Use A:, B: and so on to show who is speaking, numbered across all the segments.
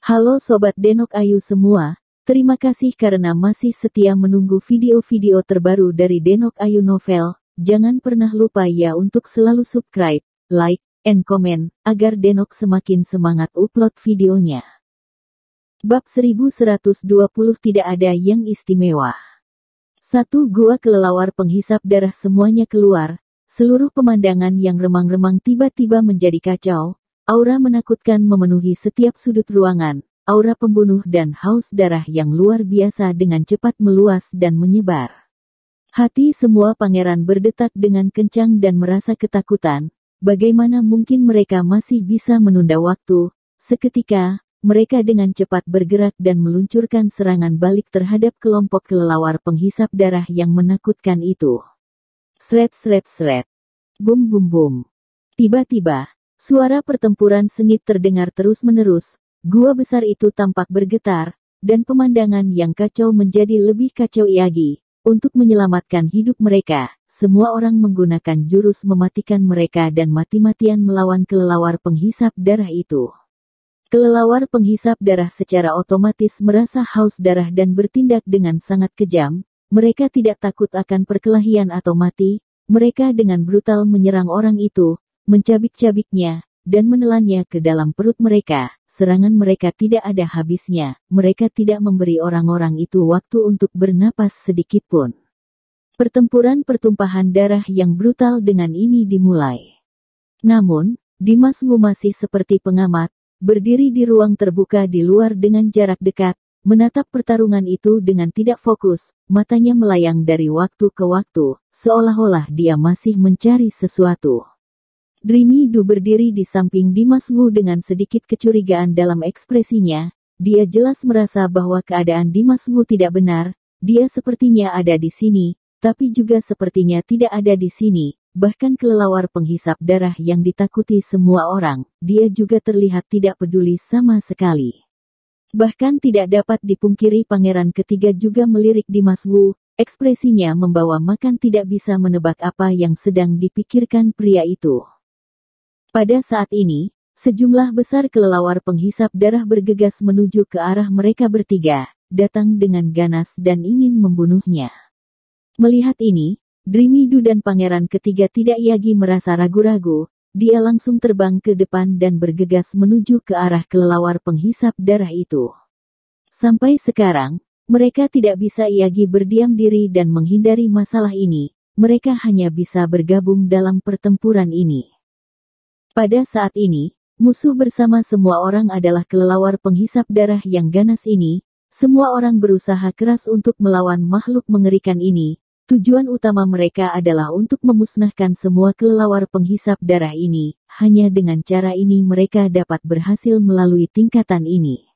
A: Halo Sobat Denok Ayu semua, terima kasih karena masih setia menunggu video-video terbaru dari Denok Ayu Novel. Jangan pernah lupa ya untuk selalu subscribe, like, and comment, agar Denok semakin semangat upload videonya. Bab 1120 tidak ada yang istimewa. 1. Gua kelelawar penghisap darah semuanya keluar, seluruh pemandangan yang remang-remang tiba-tiba menjadi kacau. Aura menakutkan memenuhi setiap sudut ruangan, aura pembunuh dan haus darah yang luar biasa dengan cepat meluas dan menyebar. Hati semua pangeran berdetak dengan kencang dan merasa ketakutan. Bagaimana mungkin mereka masih bisa menunda waktu? Seketika, mereka dengan cepat bergerak dan meluncurkan serangan balik terhadap kelompok kelelawar penghisap darah yang menakutkan itu. Sret sret sret. Bum bum bum. Tiba-tiba, suara pertempuran sengit terdengar terus-menerus, gua besar itu tampak bergetar, dan pemandangan yang kacau menjadi lebih kacau lagi. Untuk menyelamatkan hidup mereka, semua orang menggunakan jurus mematikan mereka dan mati-matian melawan kelelawar penghisap darah itu. Kelelawar penghisap darah secara otomatis merasa haus darah dan bertindak dengan sangat kejam. Mereka tidak takut akan perkelahian atau mati, mereka dengan brutal menyerang orang itu, mencabik-cabiknya, dan menelannya ke dalam perut mereka. Serangan mereka tidak ada habisnya, mereka tidak memberi orang-orang itu waktu untuk bernapas sedikit pun. Pertempuran pertumpahan darah yang brutal dengan ini dimulai. Namun, Dimas Wu masih seperti pengamat, berdiri di ruang terbuka di luar dengan jarak dekat, menatap pertarungan itu dengan tidak fokus, matanya melayang dari waktu ke waktu, seolah-olah dia masih mencari sesuatu. Dreamy Du berdiri di samping Dimas Wu dengan sedikit kecurigaan dalam ekspresinya. Dia jelas merasa bahwa keadaan Dimas Wu tidak benar. Dia sepertinya ada di sini, tapi juga sepertinya tidak ada di sini. Bahkan kelelawar penghisap darah yang ditakuti semua orang, dia juga terlihat tidak peduli sama sekali. Bahkan tidak dapat dipungkiri pangeran ketiga juga melirik Dimas Wu. Ekspresinya membawa makan tidak bisa menebak apa yang sedang dipikirkan pria itu. Pada saat ini, sejumlah besar kelelawar penghisap darah bergegas menuju ke arah mereka bertiga, datang dengan ganas dan ingin membunuhnya. Melihat ini, Dreamy Du dan pangeran ketiga tidak lagi merasa ragu-ragu, dia langsung terbang ke depan dan bergegas menuju ke arah kelelawar penghisap darah itu. Sampai sekarang, mereka tidak bisa lagi berdiam diri dan menghindari masalah ini, mereka hanya bisa bergabung dalam pertempuran ini. Pada saat ini, musuh bersama semua orang adalah kelelawar penghisap darah yang ganas ini. Semua orang berusaha keras untuk melawan makhluk mengerikan ini. Tujuan utama mereka adalah untuk memusnahkan semua kelelawar penghisap darah ini. Hanya dengan cara ini mereka dapat berhasil melalui tingkatan ini.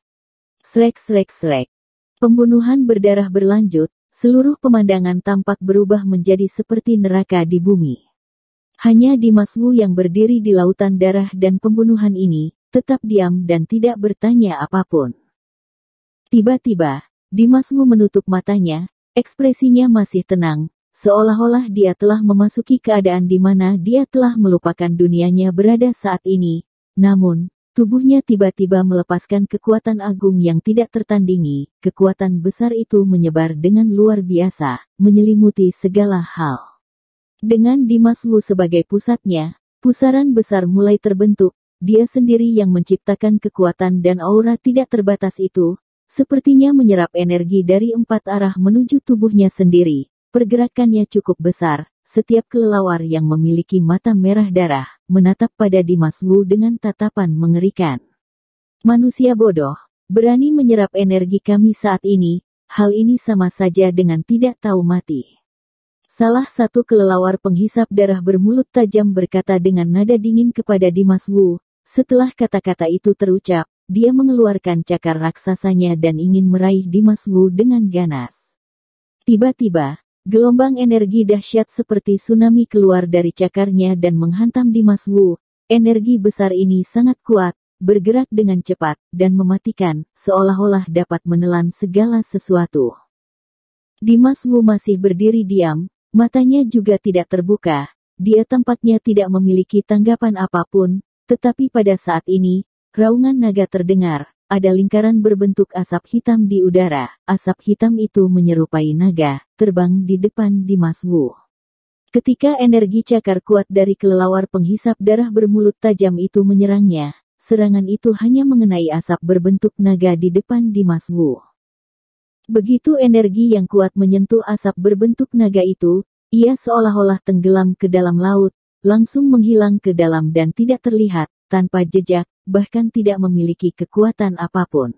A: Srek srek srek. Pembunuhan berdarah berlanjut, seluruh pemandangan tampak berubah menjadi seperti neraka di bumi. Hanya Dimas Wu yang berdiri di lautan darah dan pembunuhan ini, tetap diam dan tidak bertanya apapun. Tiba-tiba, Dimas Wu menutup matanya, ekspresinya masih tenang, seolah-olah dia telah memasuki keadaan di mana dia telah melupakan dunianya berada saat ini. Namun, tubuhnya tiba-tiba melepaskan kekuatan agung yang tidak tertandingi. Kekuatan besar itu menyebar dengan luar biasa, menyelimuti segala hal. Dengan Dimas Wu sebagai pusatnya, pusaran besar mulai terbentuk. Dia sendiri yang menciptakan kekuatan dan aura tidak terbatas itu, sepertinya menyerap energi dari 4 arah menuju tubuhnya sendiri. Pergerakannya cukup besar. Setiap kelelawar yang memiliki mata merah darah, menatap pada Dimas Wu dengan tatapan mengerikan. Manusia bodoh, berani menyerap energi kami saat ini, hal ini sama saja dengan tidak tahu mati. Salah satu kelelawar penghisap darah bermulut tajam berkata dengan nada dingin kepada Dimas Wu. Setelah kata-kata itu terucap, dia mengeluarkan cakar raksasanya dan ingin meraih Dimas Wu dengan ganas. Tiba-tiba, gelombang energi dahsyat seperti tsunami keluar dari cakarnya dan menghantam Dimas Wu. Energi besar ini sangat kuat, bergerak dengan cepat, dan mematikan, seolah-olah dapat menelan segala sesuatu. Dimas Wu masih berdiri diam. Matanya juga tidak terbuka, dia tampaknya tidak memiliki tanggapan apapun, tetapi pada saat ini, raungan naga terdengar, ada lingkaran berbentuk asap hitam di udara. Asap hitam itu menyerupai naga, terbang di depan Dimas Wu. Ketika energi cakar kuat dari kelelawar penghisap darah bermulut tajam itu menyerangnya, serangan itu hanya mengenai asap berbentuk naga di depan Dimas Wu. Begitu energi yang kuat menyentuh asap berbentuk naga itu, ia seolah-olah tenggelam ke dalam laut, langsung menghilang ke dalam dan tidak terlihat, tanpa jejak, bahkan tidak memiliki kekuatan apapun.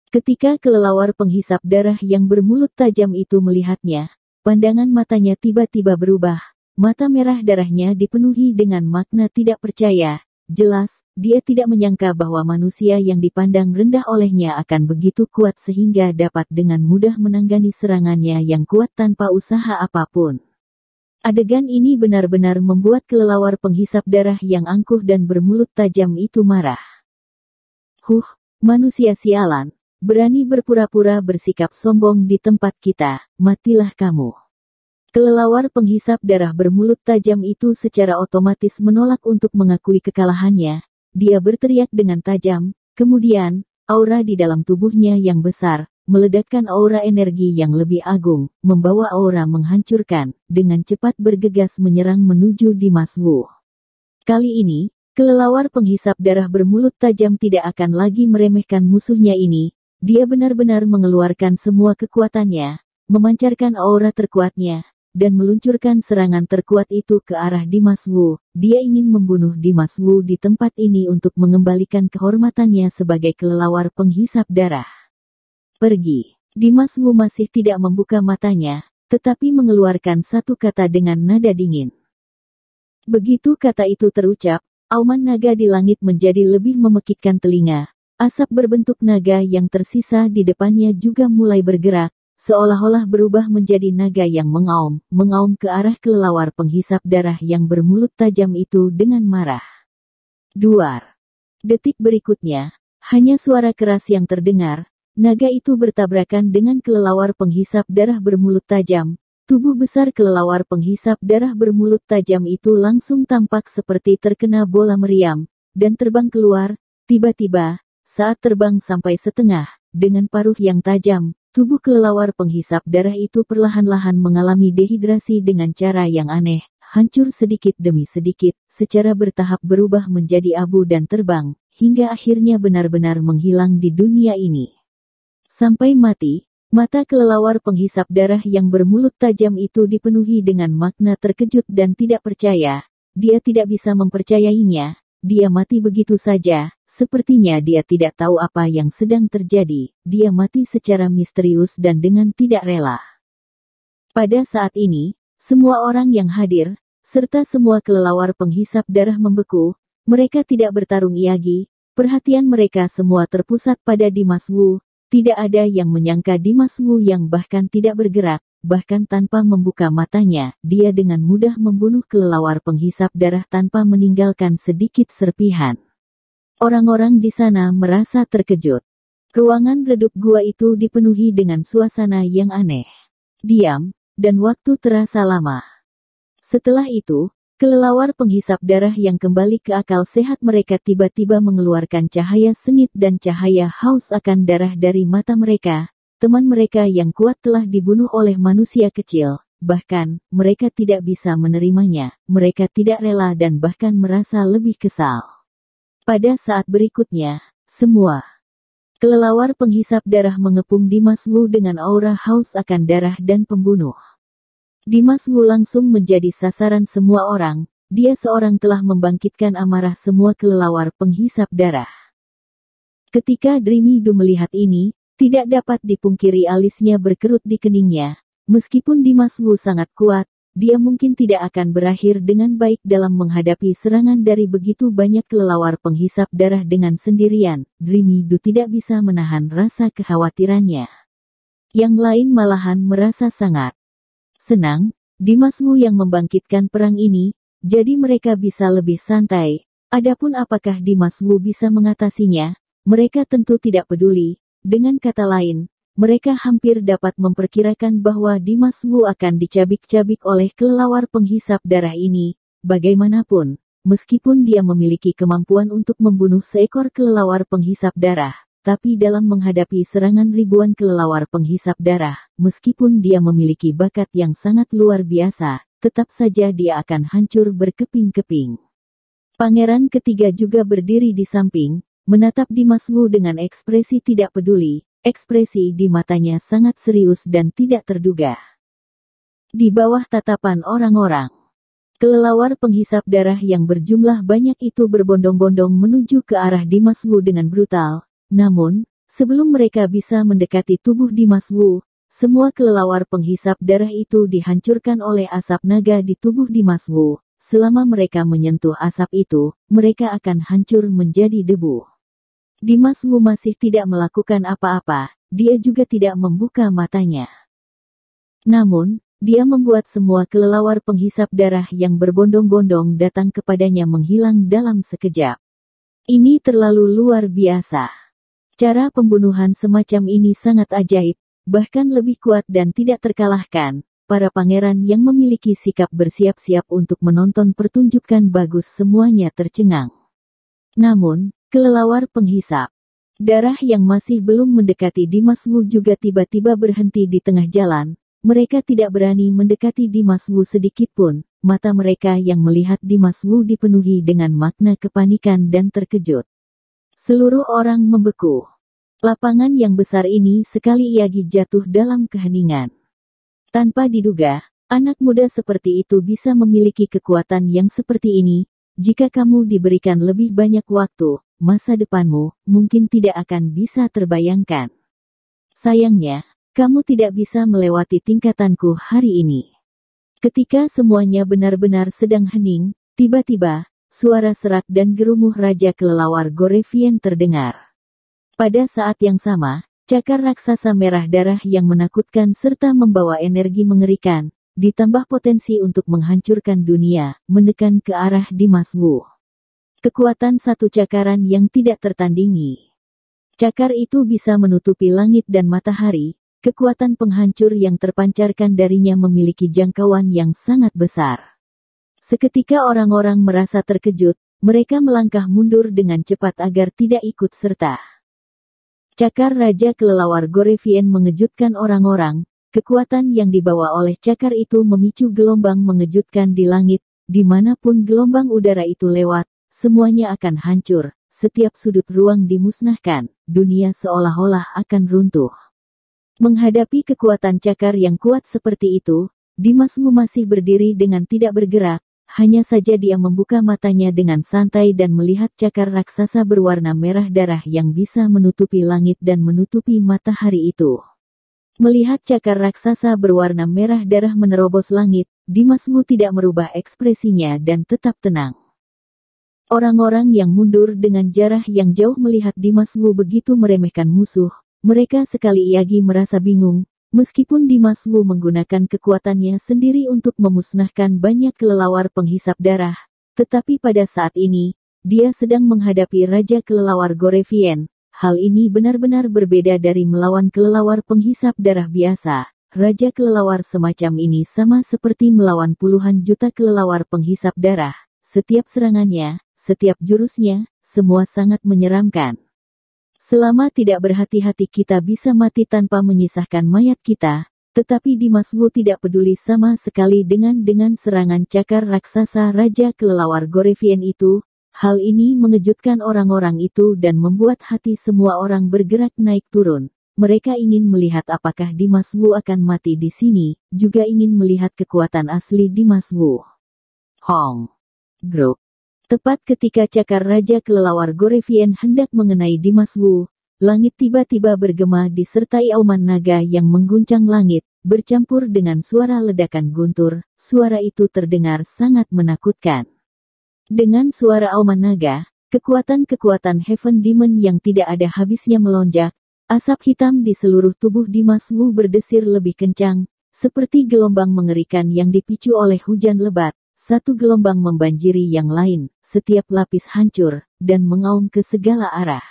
A: Ketika kelelawar penghisap darah yang bermulut tajam itu melihatnya, pandangan matanya tiba-tiba berubah, mata merah darahnya dipenuhi dengan makna tidak percaya. Jelas, dia tidak menyangka bahwa manusia yang dipandang rendah olehnya akan begitu kuat sehingga dapat dengan mudah menangani serangannya yang kuat tanpa usaha apapun. Adegan ini benar-benar membuat kelelawar penghisap darah yang angkuh dan bermulut tajam itu marah. Manusia sialan, berani berpura-pura bersikap sombong di tempat kita, matilah kamu. Kelelawar penghisap darah bermulut tajam itu secara otomatis menolak untuk mengakui kekalahannya. Dia berteriak dengan tajam, kemudian, aura di dalam tubuhnya yang besar, meledakkan aura energi yang lebih agung, membawa aura menghancurkan, dengan cepat bergegas menyerang menuju Dimas Wu. Kali ini, kelelawar penghisap darah bermulut tajam tidak akan lagi meremehkan musuhnya ini. Dia benar-benar mengeluarkan semua kekuatannya, memancarkan aura terkuatnya, dan meluncurkan serangan terkuat itu ke arah Dimas Wu. Dia ingin membunuh Dimas Wu di tempat ini untuk mengembalikan kehormatannya sebagai kelelawar penghisap darah. Pergi. Dimas Wu masih tidak membuka matanya, tetapi mengeluarkan satu kata dengan nada dingin. Begitu kata itu terucap, auman naga di langit menjadi lebih memekikkan telinga. Asap berbentuk naga yang tersisa di depannya juga mulai bergerak, seolah-olah berubah menjadi naga yang mengaum ke arah kelelawar penghisap darah yang bermulut tajam itu dengan marah. Duar. Detik berikutnya, hanya suara keras yang terdengar, naga itu bertabrakan dengan kelelawar penghisap darah bermulut tajam. Tubuh besar kelelawar penghisap darah bermulut tajam itu langsung tampak seperti terkena bola meriam, dan terbang keluar. Tiba-tiba, saat terbang sampai setengah, dengan paruh yang tajam, tubuh kelelawar penghisap darah itu perlahan-lahan mengalami dehidrasi dengan cara yang aneh, hancur sedikit demi sedikit, secara bertahap berubah menjadi abu dan terbang, hingga akhirnya benar-benar menghilang di dunia ini. Sampai mati, mata kelelawar penghisap darah yang bermulut tajam itu dipenuhi dengan makna terkejut dan tidak percaya. Dia tidak bisa mempercayainya, dia mati begitu saja. Sepertinya dia tidak tahu apa yang sedang terjadi, dia mati secara misterius dan dengan tidak rela. Pada saat ini, semua orang yang hadir, serta semua kelelawar penghisap darah membeku, mereka tidak bertarung lagi, perhatian mereka semua terpusat pada Dimas Wu. Tidak ada yang menyangka Dimas Wu yang bahkan tidak bergerak, bahkan tanpa membuka matanya, dia dengan mudah membunuh kelelawar penghisap darah tanpa meninggalkan sedikit serpihan. Orang-orang di sana merasa terkejut. Ruangan redup gua itu dipenuhi dengan suasana yang aneh. Diam, dan waktu terasa lama. Setelah itu, kelelawar penghisap darah yang kembali ke akal sehat mereka tiba-tiba mengeluarkan cahaya sengit dan cahaya haus akan darah dari mata mereka. Teman mereka yang kuat telah dibunuh oleh manusia kecil. Bahkan, mereka tidak bisa menerimanya. Mereka tidak rela dan bahkan merasa lebih kesal. Pada saat berikutnya, semua kelelawar penghisap darah mengepung Dimas Wu dengan aura haus akan darah dan pembunuh. Dimas Wu langsung menjadi sasaran semua orang. Dia seorang telah membangkitkan amarah semua kelelawar penghisap darah. Ketika Dreamy Du melihat ini, tidak dapat dipungkiri alisnya berkerut di keningnya. Meskipun Dimas Wu sangat kuat, dia mungkin tidak akan berakhir dengan baik dalam menghadapi serangan dari begitu banyak kelelawar penghisap darah dengan sendirian. Dreamy Du tidak bisa menahan rasa kekhawatirannya. Yang lain malahan merasa sangat senang, Dimas Wu yang membangkitkan perang ini, jadi mereka bisa lebih santai. Adapun apakah Dimas Wu bisa mengatasinya, mereka tentu tidak peduli. Dengan kata lain, mereka hampir dapat memperkirakan bahwa Dimas Wu akan dicabik-cabik oleh kelelawar penghisap darah ini. Bagaimanapun, meskipun dia memiliki kemampuan untuk membunuh seekor kelelawar penghisap darah, tapi dalam menghadapi serangan ribuan kelelawar penghisap darah, meskipun dia memiliki bakat yang sangat luar biasa, tetap saja dia akan hancur berkeping-keping. Pangeran ketiga juga berdiri di samping, menatap Dimas Wu dengan ekspresi tidak peduli. Ekspresi di matanya sangat serius dan tidak terduga. Di bawah tatapan orang-orang, kelelawar penghisap darah yang berjumlah banyak itu berbondong-bondong menuju ke arah Dimas Wu dengan brutal. Namun, sebelum mereka bisa mendekati tubuh Dimas Wu, semua kelelawar penghisap darah itu dihancurkan oleh asap naga di tubuh Dimas Wu. Selama mereka menyentuh asap itu, mereka akan hancur menjadi debu. Dimas Wu masih tidak melakukan apa-apa, dia juga tidak membuka matanya. Namun, dia membuat semua kelelawar penghisap darah yang berbondong-bondong datang kepadanya menghilang dalam sekejap. Ini terlalu luar biasa. Cara pembunuhan semacam ini sangat ajaib, bahkan lebih kuat dan tidak terkalahkan. Para pangeran yang memiliki sikap bersiap-siap untuk menonton pertunjukan bagus semuanya tercengang. Namun, kelelawar penghisap darah yang masih belum mendekati Dimas Wu juga tiba-tiba berhenti di tengah jalan. Mereka tidak berani mendekati Dimas Wu sedikitpun. Mata mereka yang melihat Dimas Wu dipenuhi dengan makna kepanikan dan terkejut. Seluruh orang membeku. Lapangan yang besar ini sekali Yagi jatuh dalam keheningan. Tanpa diduga, anak muda seperti itu bisa memiliki kekuatan yang seperti ini. Jika kamu diberikan lebih banyak waktu, masa depanmu mungkin tidak akan bisa terbayangkan. Sayangnya, kamu tidak bisa melewati tingkatanku hari ini. Ketika semuanya benar-benar sedang hening, tiba-tiba, suara serak dan gerumuh Raja Kelelawar Gorevian terdengar. Pada saat yang sama, cakar raksasa merah darah yang menakutkan serta membawa energi mengerikan, ditambah potensi untuk menghancurkan dunia, menekan ke arah Dimas Wu. Kekuatan satu cakaran yang tidak tertandingi. Cakar itu bisa menutupi langit dan matahari. Kekuatan penghancur yang terpancarkan darinya memiliki jangkauan yang sangat besar. Seketika orang-orang merasa terkejut, mereka melangkah mundur dengan cepat agar tidak ikut serta. Cakar Raja Kelelawar Gorevian mengejutkan orang-orang. Kekuatan yang dibawa oleh cakar itu memicu gelombang mengejutkan di langit. Dimanapun gelombang udara itu lewat, semuanya akan hancur. Setiap sudut ruang dimusnahkan. Dunia seolah-olah akan runtuh. Menghadapi kekuatan cakar yang kuat seperti itu, Dimas Wu masih berdiri dengan tidak bergerak, hanya saja dia membuka matanya dengan santai dan melihat cakar raksasa berwarna merah darah yang bisa menutupi langit dan menutupi matahari itu. Melihat cakar raksasa berwarna merah darah menerobos langit, Dimas Wu tidak merubah ekspresinya dan tetap tenang. Orang-orang yang mundur dengan jarak yang jauh melihat Dimas Wu begitu meremehkan musuh. Mereka sekali Yagi merasa bingung, meskipun Dimas Wu menggunakan kekuatannya sendiri untuk memusnahkan banyak kelelawar penghisap darah, tetapi pada saat ini, dia sedang menghadapi Raja Kelelawar Gorevian. Hal ini benar-benar berbeda dari melawan kelelawar penghisap darah biasa. Raja kelelawar semacam ini sama seperti melawan puluhan juta kelelawar penghisap darah. Setiap serangannya, setiap jurusnya, semua sangat menyeramkan. Selama tidak berhati-hati kita bisa mati tanpa menyisahkan mayat kita, tetapi Dimas Wu tidak peduli sama sekali dengan serangan cakar raksasa Raja Kelelawar Gorevian itu. Hal ini mengejutkan orang-orang itu dan membuat hati semua orang bergerak naik turun. Mereka ingin melihat apakah Dimas Wu akan mati di sini, juga ingin melihat kekuatan asli Dimas Wu. Hong. Gruk. Tepat ketika cakar Raja Kelelawar Gorevian hendak mengenai Dimas Wu, langit tiba-tiba bergema disertai auman naga yang mengguncang langit, bercampur dengan suara ledakan guntur. Suara itu terdengar sangat menakutkan. Dengan suara auman naga, kekuatan-kekuatan Heaven Demon yang tidak ada habisnya melonjak, asap hitam di seluruh tubuh Dimas Wu berdesir lebih kencang, seperti gelombang mengerikan yang dipicu oleh hujan lebat. Satu gelombang membanjiri yang lain, setiap lapis hancur, dan mengaum ke segala arah.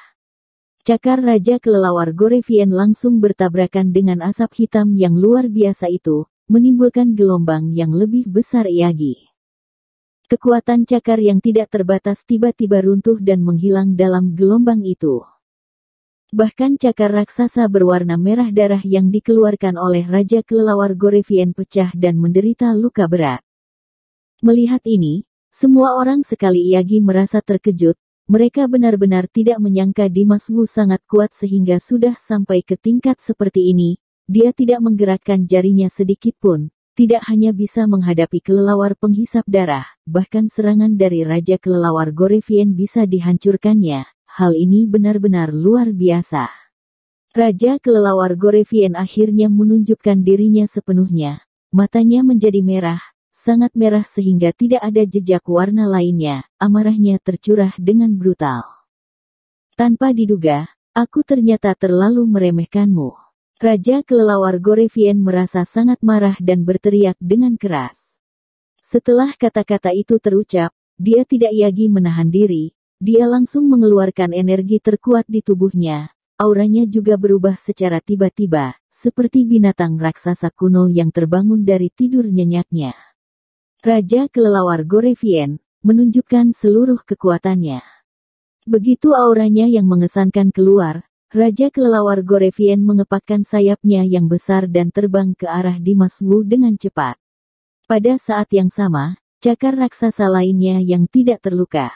A: Cakar Raja Kelelawar Gorevian langsung bertabrakan dengan asap hitam yang luar biasa itu, menimbulkan gelombang yang lebih besar Yagi. Kekuatan cakar yang tidak terbatas tiba-tiba runtuh dan menghilang dalam gelombang itu. Bahkan cakar raksasa berwarna merah darah yang dikeluarkan oleh Raja Kelelawar Gorevien pecah dan menderita luka berat. Melihat ini, semua orang sekali Iyagi merasa terkejut. Mereka benar-benar tidak menyangka Dimas Wu sangat kuat sehingga sudah sampai ke tingkat seperti ini. Dia tidak menggerakkan jarinya sedikit pun. Tidak hanya bisa menghadapi kelelawar penghisap darah, bahkan serangan dari Raja Kelelawar Gorevien bisa dihancurkannya. Hal ini benar-benar luar biasa. Raja Kelelawar Gorevien akhirnya menunjukkan dirinya sepenuhnya. Matanya menjadi merah, sangat merah sehingga tidak ada jejak warna lainnya. Amarahnya tercurah dengan brutal. Tanpa diduga, aku ternyata terlalu meremehkanmu. Raja Kelelawar Gorevien merasa sangat marah dan berteriak dengan keras. Setelah kata-kata itu terucap, dia tidak Iyagi menahan diri. Dia langsung mengeluarkan energi terkuat di tubuhnya. Auranya juga berubah secara tiba-tiba, seperti binatang raksasa kuno yang terbangun dari tidur nyenyaknya. Raja Kelelawar Gorevien menunjukkan seluruh kekuatannya. Begitu auranya yang mengesankan keluar, Raja Kelelawar Gorevien mengepakkan sayapnya yang besar dan terbang ke arah Dimas Wu dengan cepat. Pada saat yang sama, cakar raksasa lainnya yang tidak terluka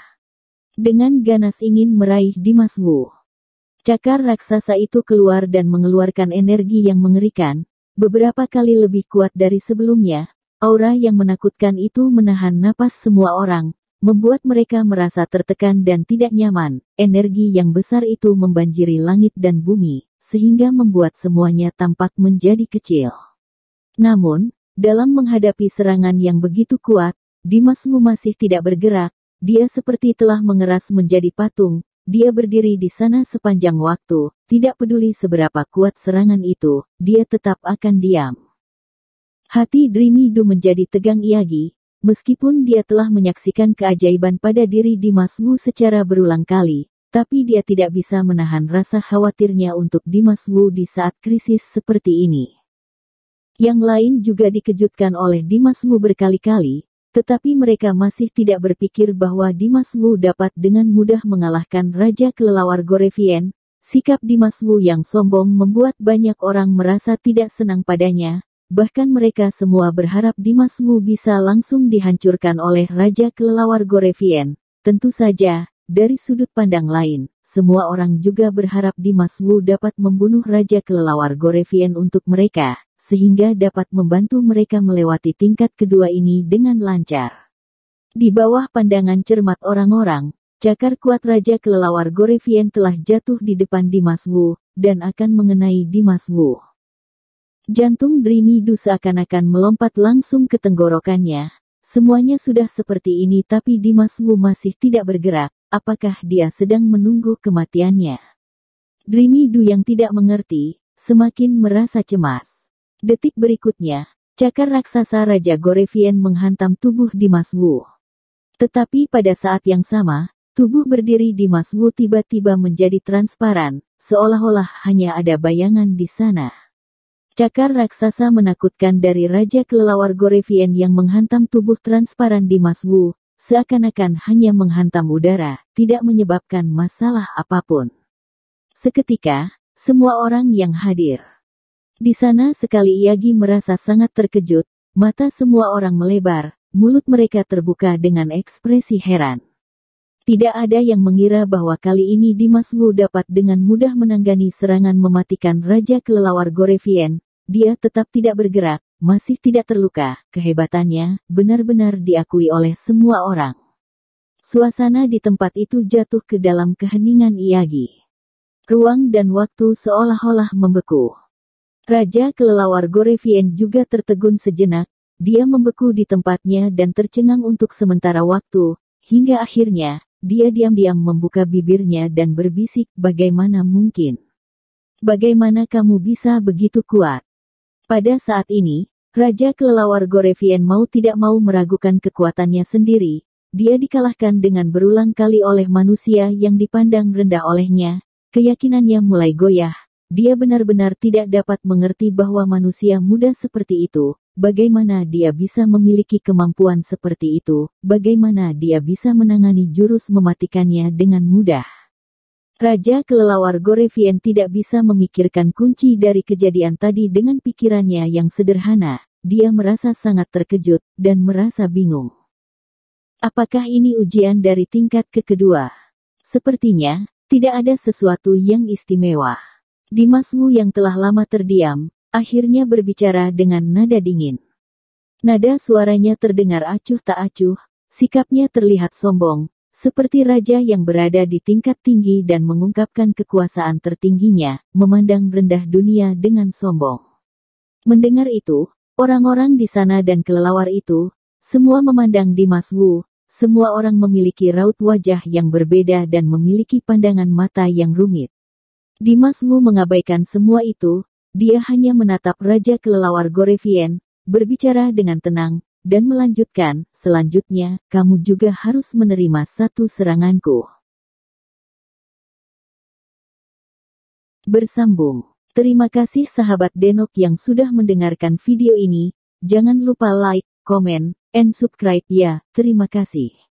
A: dengan ganas ingin meraih Dimas Wu. Cakar raksasa itu keluar dan mengeluarkan energi yang mengerikan, beberapa kali lebih kuat dari sebelumnya. Aura yang menakutkan itu menahan napas semua orang, membuat mereka merasa tertekan dan tidak nyaman. Energi yang besar itu membanjiri langit dan bumi, sehingga membuat semuanya tampak menjadi kecil. Namun, dalam menghadapi serangan yang begitu kuat, Dimas Wu masih tidak bergerak. Dia seperti telah mengeras menjadi patung. Dia berdiri di sana sepanjang waktu, tidak peduli seberapa kuat serangan itu, dia tetap akan diam. Hati Dreamy Do menjadi tegang Iyagi, meskipun dia telah menyaksikan keajaiban pada diri Dimas Wu secara berulang kali, tapi dia tidak bisa menahan rasa khawatirnya untuk Dimas Wu di saat krisis seperti ini. Yang lain juga dikejutkan oleh Dimas Wu berkali-kali, tetapi mereka masih tidak berpikir bahwa Dimas Wu dapat dengan mudah mengalahkan Raja Kelelawar Gorevien. Sikap Dimas Wu yang sombong membuat banyak orang merasa tidak senang padanya. Bahkan mereka semua berharap Dimas Wu bisa langsung dihancurkan oleh Raja Kelelawar Gorevien. Tentu saja, dari sudut pandang lain, semua orang juga berharap Dimas Wu dapat membunuh Raja Kelelawar Gorevien untuk mereka, sehingga dapat membantu mereka melewati tingkat kedua ini dengan lancar. Di bawah pandangan cermat orang-orang, cakar kuat Raja Kelelawar Gorevien telah jatuh di depan Dimas Wu, dan akan mengenai Dimas Wu. Jantung Dreamy Do seakan-akan melompat langsung ke tenggorokannya. Semuanya sudah seperti ini tapi Dimas Wu masih tidak bergerak. Apakah dia sedang menunggu kematiannya? Dreamy Do yang tidak mengerti, semakin merasa cemas. Detik berikutnya, cakar raksasa Raja Gorevien menghantam tubuh Dimas Wu. Tetapi pada saat yang sama, tubuh berdiri Dimas Wu tiba-tiba menjadi transparan, seolah-olah hanya ada bayangan di sana. Cakar raksasa menakutkan dari Raja Kelelawar Gorevien yang menghantam tubuh transparan Dimas Wu, seakan-akan hanya menghantam udara, tidak menyebabkan masalah apapun. Seketika, semua orang yang hadir di sana sekali Iyagi merasa sangat terkejut, mata semua orang melebar, mulut mereka terbuka dengan ekspresi heran. Tidak ada yang mengira bahwa kali ini Dimas Wu dapat dengan mudah menanggani serangan mematikan Raja Kelelawar Gorevien. Dia tetap tidak bergerak, masih tidak terluka. Kehebatannya benar-benar diakui oleh semua orang. Suasana di tempat itu jatuh ke dalam keheningan Iyagi. Ruang dan waktu seolah-olah membeku. Raja Kelelawar Gorevien juga tertegun sejenak, dia membeku di tempatnya dan tercengang untuk sementara waktu, hingga akhirnya, dia diam-diam membuka bibirnya dan berbisik, bagaimana mungkin? Bagaimana kamu bisa begitu kuat? Pada saat ini, Raja Kelelawar Gorevien mau tidak mau meragukan kekuatannya sendiri, dia dikalahkan dengan berulang kali oleh manusia yang dipandang rendah olehnya, keyakinannya mulai goyah. Dia benar-benar tidak dapat mengerti bahwa manusia muda seperti itu, bagaimana dia bisa memiliki kemampuan seperti itu, bagaimana dia bisa menangani jurus mematikannya dengan mudah. Raja kelelawar Gorevien tidak bisa memikirkan kunci dari kejadian tadi dengan pikirannya yang sederhana. Dia merasa sangat terkejut dan merasa bingung. Apakah ini ujian dari tingkat kedua? Sepertinya, tidak ada sesuatu yang istimewa. Dimas Wu yang telah lama terdiam, akhirnya berbicara dengan nada dingin. Nada suaranya terdengar acuh tak acuh, sikapnya terlihat sombong, seperti raja yang berada di tingkat tinggi dan mengungkapkan kekuasaan tertingginya, memandang rendah dunia dengan sombong. Mendengar itu, orang-orang di sana dan kelelawar itu, semua memandang Dimas Wu. Semua orang memiliki raut wajah yang berbeda dan memiliki pandangan mata yang rumit. Dimas Wu mengabaikan semua itu, dia hanya menatap Raja Kelelawar Gorevien, berbicara dengan tenang, dan melanjutkan, selanjutnya, kamu juga harus menerima satu seranganku. Bersambung. Terima kasih sahabat Denok yang sudah mendengarkan video ini, jangan lupa like, komen, and subscribe ya, terima kasih.